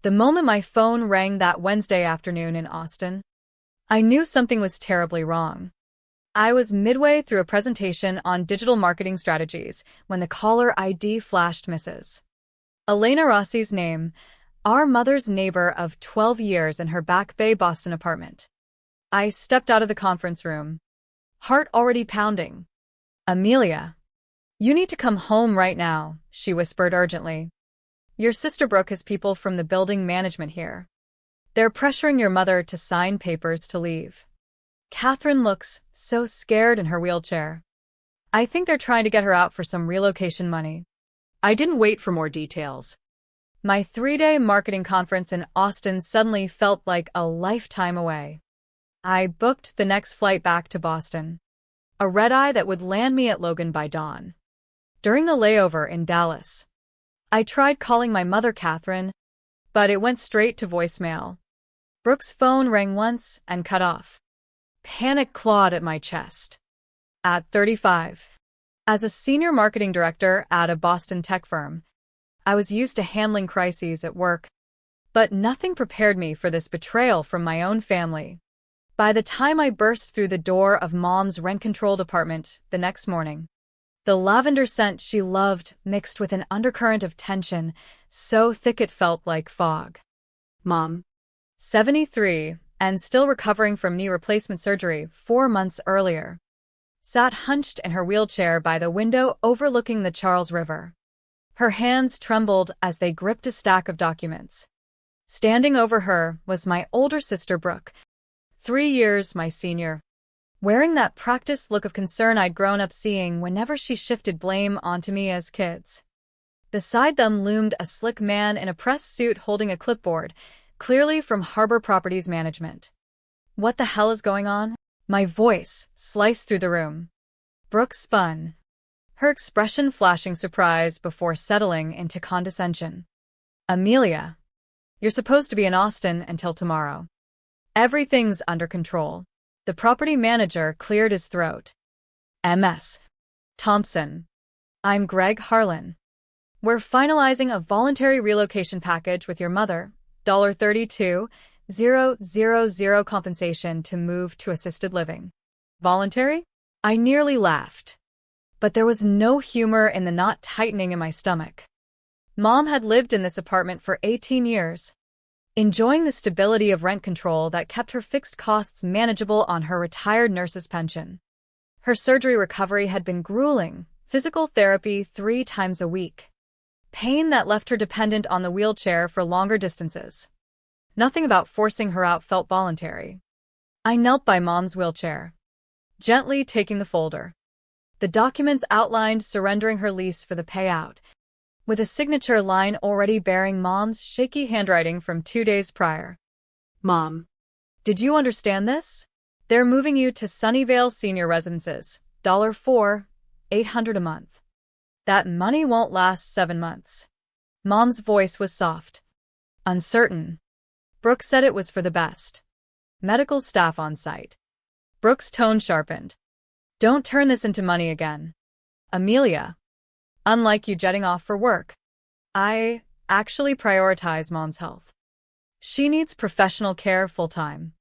The moment my phone rang that Wednesday afternoon in Austin, I knew something was terribly wrong. I was midway through a presentation on digital marketing strategies when the caller ID flashed Mrs. Elena Rossi's name, our mother's neighbor of 12 years in her Back Bay, Boston apartment. I stepped out of the conference room, heart already pounding. "Amelia, you need to come home right now," she whispered urgently. "Your sister Brooke has people from the building management here. They're pressuring your mother to sign papers to leave. Catherine looks so scared in her wheelchair. I think they're trying to get her out for some relocation money." I didn't wait for more details. My 3-day marketing conference in Austin suddenly felt like a lifetime away. I booked the next flight back to Boston, a red-eye that would land me at Logan by dawn. During the layover in Dallas, I tried calling my mother, Catherine, but it went straight to voicemail. Brooke's phone rang once and cut off. Panic clawed at my chest. At 35, as a senior marketing director at a Boston tech firm, I was used to handling crises at work, but nothing prepared me for this betrayal from my own family. By the time I burst through the door of Mom's rent-controlled apartment the next morning, the lavender scent she loved mixed with an undercurrent of tension so thick it felt like fog. Mom, 73, and still recovering from knee replacement surgery 4 months earlier, sat hunched in her wheelchair by the window overlooking the Charles River. Her hands trembled as they gripped a stack of documents. Standing over her was my older sister Brooke, 3 years my senior, wearing that practiced look of concern I'd grown up seeing whenever she shifted blame onto me as kids. Beside them loomed a slick man in a press suit holding a clipboard, clearly from Harbor Properties Management. "What the hell is going on?" My voice sliced through the room. Brooke spun, her expression flashing surprise before settling into condescension. "Amelia, you're supposed to be in Austin until tomorrow. Everything's under control." The property manager cleared his throat. "Ms. Thompson, I'm Greg Harlan. We're finalizing a voluntary relocation package with your mother, $32,000 compensation to move to assisted living." Voluntary? I nearly laughed. But there was no humor in the knot tightening in my stomach. Mom had lived in this apartment for 18 years, enjoying the stability of rent control that kept her fixed costs manageable on her retired nurse's pension. Her surgery recovery had been grueling, physical therapy 3 times a week. Pain that left her dependent on the wheelchair for longer distances. Nothing about forcing her out felt voluntary. I knelt by Mom's wheelchair, gently taking the folder. The documents outlined surrendering her lease for the payout, with a signature line already bearing Mom's shaky handwriting from 2 days prior. Mom, "Did you understand this? They're moving you to Sunnyvale Senior Residences, $4,800 a month. That money won't last 7 months." Mom's voice was soft, uncertain. Brooke said it was for the best medical staff on site. Brooke's tone sharpened. "Don't turn this into money again, Amelia. Unlike you jetting off for work, I actually prioritize Mom's health. She needs professional care full-time."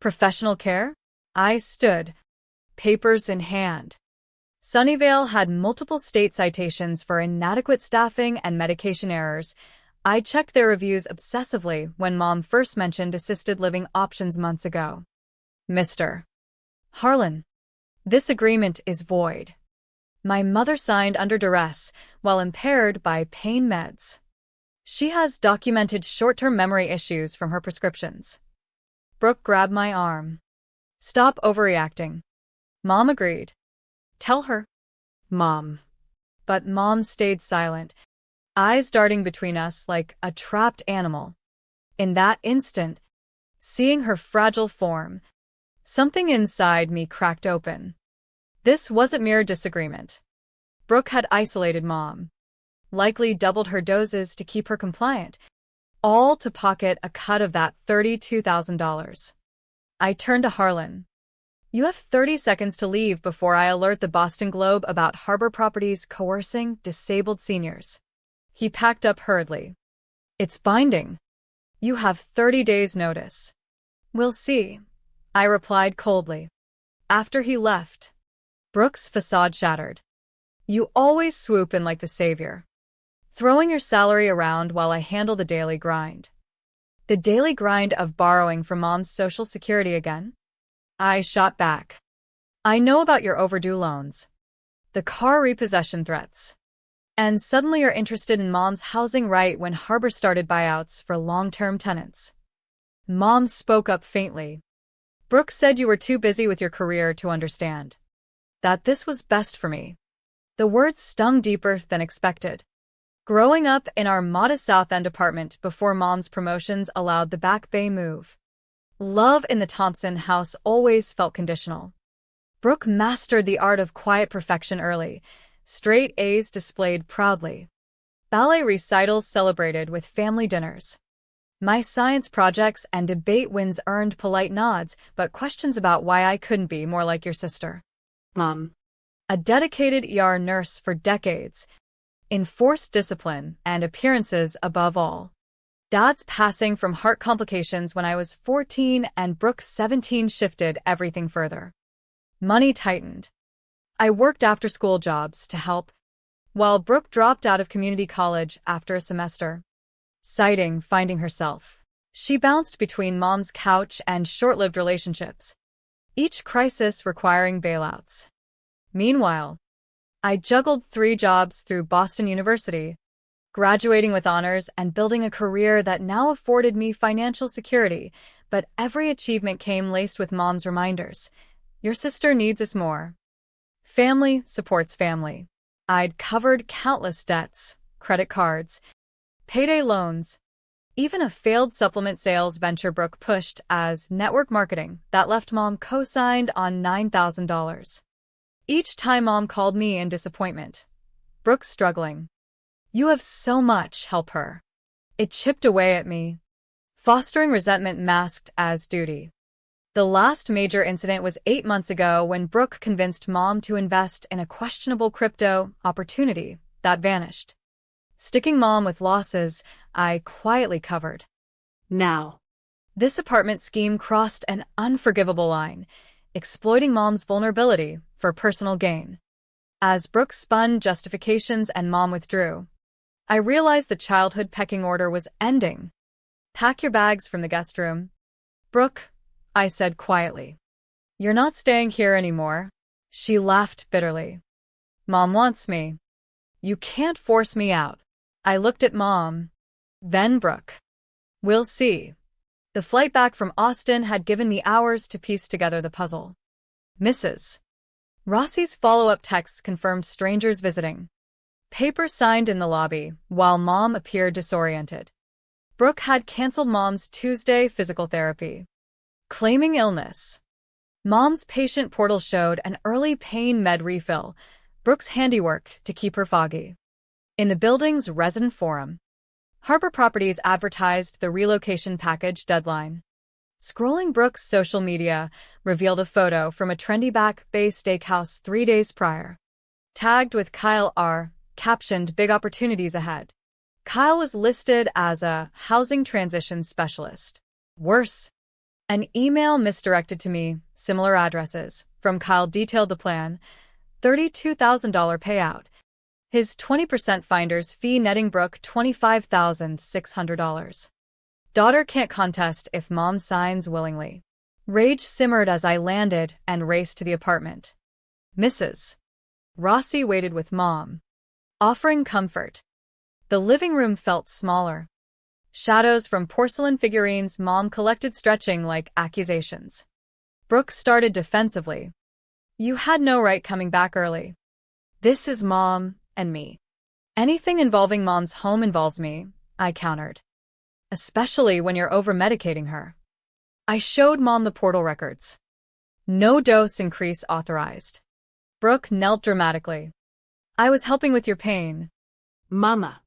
Professional care? I stood, papers in hand. Sunnyvale had multiple state citations for inadequate staffing and medication errors. I checked their reviews obsessively when Mom first mentioned assisted living options months ago. "Mr. Harlan, this agreement is void." My mother signed under duress while impaired by pain meds. She has documented short-term memory issues from her prescriptions. Brooke grabbed my arm. "Stop overreacting." Mom agreed. "Tell her." Mom. But Mom stayed silent, eyes darting between us like a trapped animal. In that instant, seeing her fragile form, something inside me cracked open. This wasn't mere disagreement. Brooke had isolated Mom, likely doubled her doses to keep her compliant, all to pocket a cut of that $32,000. I turned to Harlan. "You have 30 seconds to leave before I alert the Boston Globe about Harbor Properties coercing disabled seniors." He packed up hurriedly. "It's binding." You have 30 days' notice. We'll see, I replied coldly. After he left, Brooke's facade shattered. You always swoop in like the savior, throwing your salary around while I handle the daily grind. The daily grind of borrowing from Mom's Social Security again? I shot back. I know about your overdue loans, the car repossession threats, and suddenly you're interested in Mom's housing right when Harbor started buyouts for long-term tenants. Mom spoke up faintly. Brooke said you were too busy with your career to understand that this was best for me. The words stung deeper than expected. Growing up in our modest South End apartment before Mom's promotions allowed the Back Bay move, love in the Thompson house always felt conditional. Brooke mastered the art of quiet perfection early, straight A's displayed proudly, ballet recitals celebrated with family dinners. My science projects and debate wins earned polite nods, but questions about why I couldn't be more like your sister. Mom. A dedicated ER nurse for decades, enforced discipline and appearances above all. Dad's passing from heart complications when I was 14 and Brooke's 17 shifted everything further. Money tightened. I worked after-school jobs to help, while Brooke dropped out of community college after a semester, citing finding herself. She bounced between Mom's couch and short-lived relationships, each crisis requiring bailouts. Meanwhile, I juggled 3 jobs through Boston University, graduating with honors and building a career that now afforded me financial security, but every achievement came laced with Mom's reminders. Your sister needs us more. Family supports family. I'd covered countless debts, credit cards, payday loans, even a failed supplement sales venture Brooke pushed as network marketing that left Mom co-signed on $9,000. Each time Mom called me in disappointment. Brooke's struggling. You have so much, help her. It chipped away at me, fostering resentment masked as duty. The last major incident was 8 months ago when Brooke convinced Mom to invest in a questionable crypto opportunity that vanished. Sticking Mom with losses, I quietly covered. Now. This apartment scheme crossed an unforgivable line, exploiting Mom's vulnerability for personal gain. As Brooke spun justifications and Mom withdrew, I realized the childhood pecking order was ending. Pack your bags from the guest room. Brooke, I said quietly. You're not staying here anymore. She laughed bitterly. Mom wants me. You can't force me out. I looked at Mom, then Brooke. We'll see. The flight back from Austin had given me hours to piece together the puzzle. Mrs. Rossi's follow-up texts confirmed strangers visiting. Papers signed in the lobby, while Mom appeared disoriented. Brooke had canceled Mom's Tuesday physical therapy, claiming illness. Mom's patient portal showed an early pain med refill, Brooke's handiwork to keep her foggy. In the building's resident forum, Harbor Properties advertised the relocation package deadline. Scrolling Brooke's social media revealed a photo from a trendy Back Bay steakhouse 3 days prior. Tagged with Kyle R., captioned "Big opportunities ahead." Kyle was listed as a housing transition specialist. Worse, an email misdirected to me, similar addresses, from Kyle detailed the plan, $32,000 payout. His 20% finder's fee netting Brooke $25,600. Daughter can't contest if Mom signs willingly. Rage simmered as I landed and raced to the apartment. Mrs. Rossi waited with Mom, offering comfort. The living room felt smaller. Shadows from porcelain figurines Mom collected stretching like accusations. Brooke started defensively. You had no right coming back early. This is Mom and me. Anything involving Mom's home involves me, I countered. Especially when you're over-medicating her. I showed Mom the portal records. No dose increase authorized. Brooke knelt dramatically. I was helping with your pain. Mama.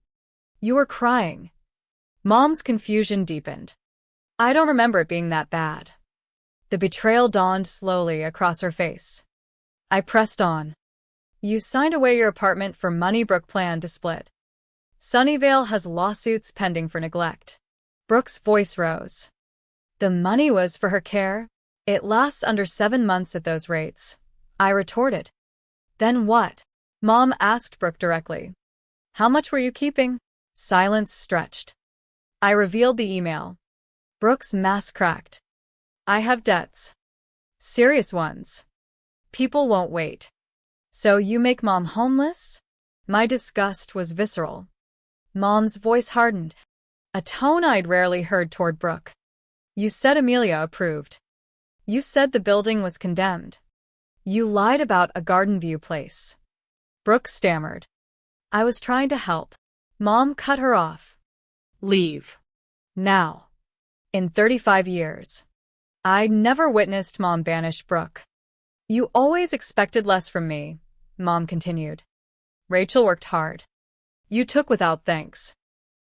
You were crying. Mom's confusion deepened. I don't remember it being that bad. The betrayal dawned slowly across her face. I pressed on. You signed away your apartment for money Brooke planned to split. Sunnyvale has lawsuits pending for neglect. Brooke's voice rose. The money was for her care. It lasts under 7 months at those rates. I retorted. Then what? Mom asked Brooke directly. How much were you keeping? Silence stretched. I revealed the email. Brooke's mask cracked. I have debts. Serious ones. People won't wait. So you make Mom homeless? My disgust was visceral. Mom's voice hardened, a tone I'd rarely heard toward Brooke. You said Amelia approved. You said the building was condemned. You lied about a Garden View place. Brooke stammered. I was trying to help. Mom cut her off. Leave. Now. In 35 years. I'd never witnessed Mom banish Brooke. You always expected less from me, Mom continued. Rachel worked hard. You took without thanks.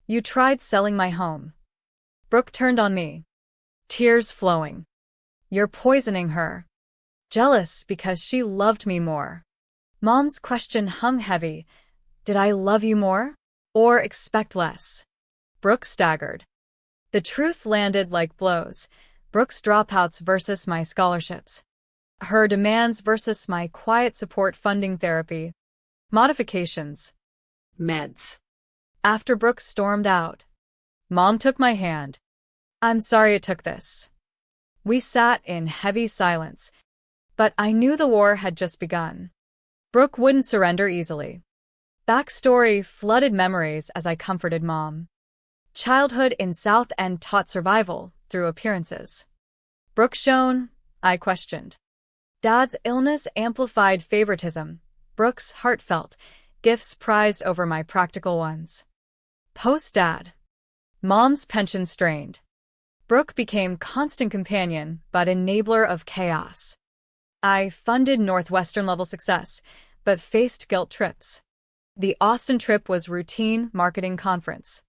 You tried selling my home. Brooke turned on me. Tears flowing. You're poisoning her. Jealous because she loved me more. Mom's question hung heavy. Did I love you more? Or expect less? Brooke staggered. The truth landed like blows. Brooke's dropouts versus my scholarships. Her demands versus my quiet support funding therapy. Modifications. Meds. After Brooke stormed out, Mom took my hand. I'm sorry it took this. We sat in heavy silence, but I knew the war had just begun. Brooke wouldn't surrender easily. Backstory flooded memories as I comforted Mom. Childhood in South End taught survival through appearances. Brooke shone, I questioned. Dad's illness amplified favoritism. Brooke's heartfelt, gifts prized over my practical ones. Post-Dad. Mom's pension strained. Brooke became constant companion, but enabler of chaos. I funded Northwestern-level success, but faced guilt trips. The Austin trip was routine marketing conference.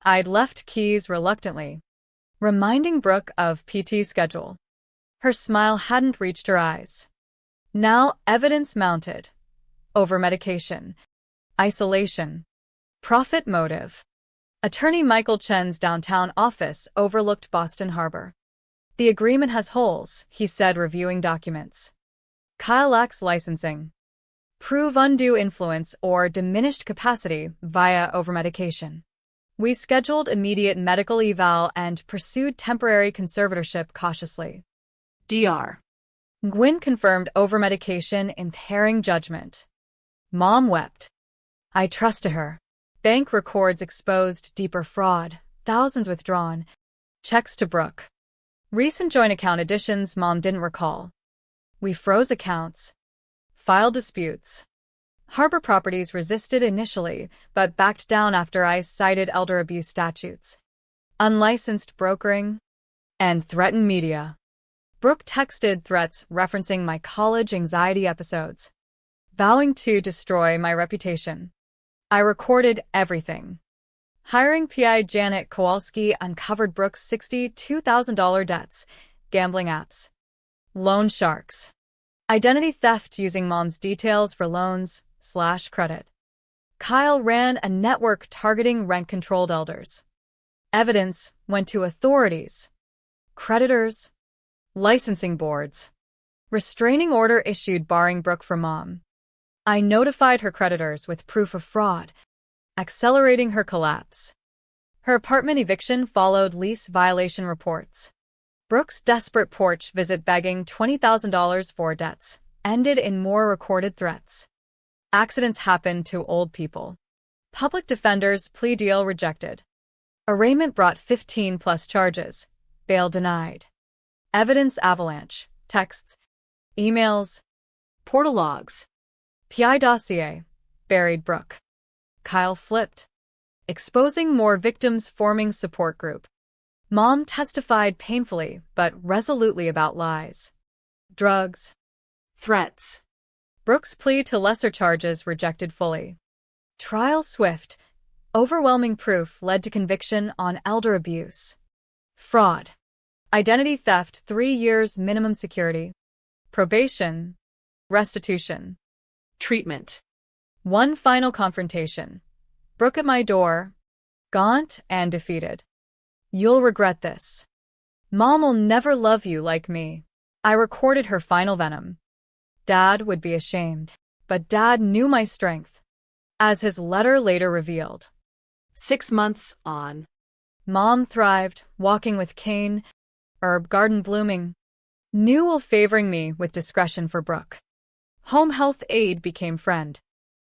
I'd left keys reluctantly, reminding Brooke of PT schedule. Her smile hadn't reached her eyes. Now evidence mounted. Overmedication. Isolation. Profit motive. Attorney Michael Chen's downtown office overlooked Boston Harbor. The agreement has holes, he said, reviewing documents. Kyle lacks licensing. Prove undue influence or diminished capacity via overmedication. We scheduled immediate medical eval and pursued temporary conservatorship cautiously. DR. Gwyn confirmed overmedication impairing judgment. Mom wept. I trusted her. Bank records exposed deeper fraud, thousands withdrawn. Checks to Brooke. Recent joint account additions Mom didn't recall. We froze accounts. Filed disputes. Harbor Properties resisted initially, but backed down after I cited elder abuse statutes, unlicensed brokering, and threatened media. Brooke texted threats referencing my college anxiety episodes, vowing to destroy my reputation. I recorded everything. Hiring PI Janet Kowalski uncovered Brooke's $62,000 debts, gambling apps, loan sharks, identity theft using Mom's details for loans/credit. Kyle ran a network targeting rent-controlled elders. Evidence went to authorities, creditors, licensing boards. Restraining order issued barring Brooke from Mom. I notified her creditors with proof of fraud, accelerating her collapse. Her apartment eviction followed lease violation reports. Brooke's desperate porch visit begging $20,000 for debts ended in more recorded threats. Accidents happen to old people. Public defender's plea deal rejected. Arraignment brought 15+ charges. Bail denied. Evidence avalanche. Texts. Emails. Portal logs. PI dossier. Buried Brooke. Kyle flipped. Exposing more victims forming support group. Mom testified painfully but resolutely about lies. Drugs. Threats. Brooke's plea to lesser charges rejected fully. Trial swift. Overwhelming proof led to conviction on elder abuse. Fraud. Identity theft 3 years minimum security. Probation. Restitution. Treatment. One final confrontation. Brooke at my door. Gaunt and defeated. You'll regret this. Mom will never love you like me. I recorded her final venom. Dad would be ashamed. But Dad knew my strength, as his letter later revealed. 6 months on. Mom thrived, walking with cane, herb garden blooming. Newell favoring me with discretion for Brooke. Home health aide became friend.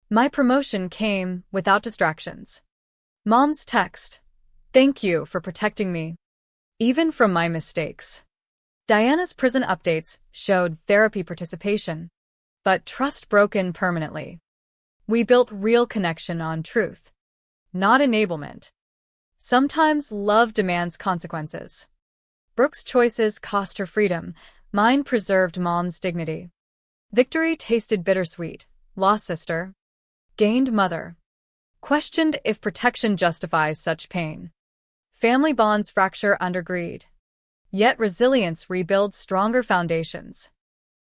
My promotion came without distractions. Mom's text, "Thank you for protecting me, even from my mistakes." Diana's prison updates showed therapy participation, but trust broken permanently. We built real connection on truth, not enablement. Sometimes love demands consequences. Brooke's choices cost her freedom. Mine preserved Mom's dignity. Victory tasted bittersweet. Lost sister. Gained mother. Questioned if protection justifies such pain. Family bonds fracture under greed. Yet resilience rebuilds stronger foundations.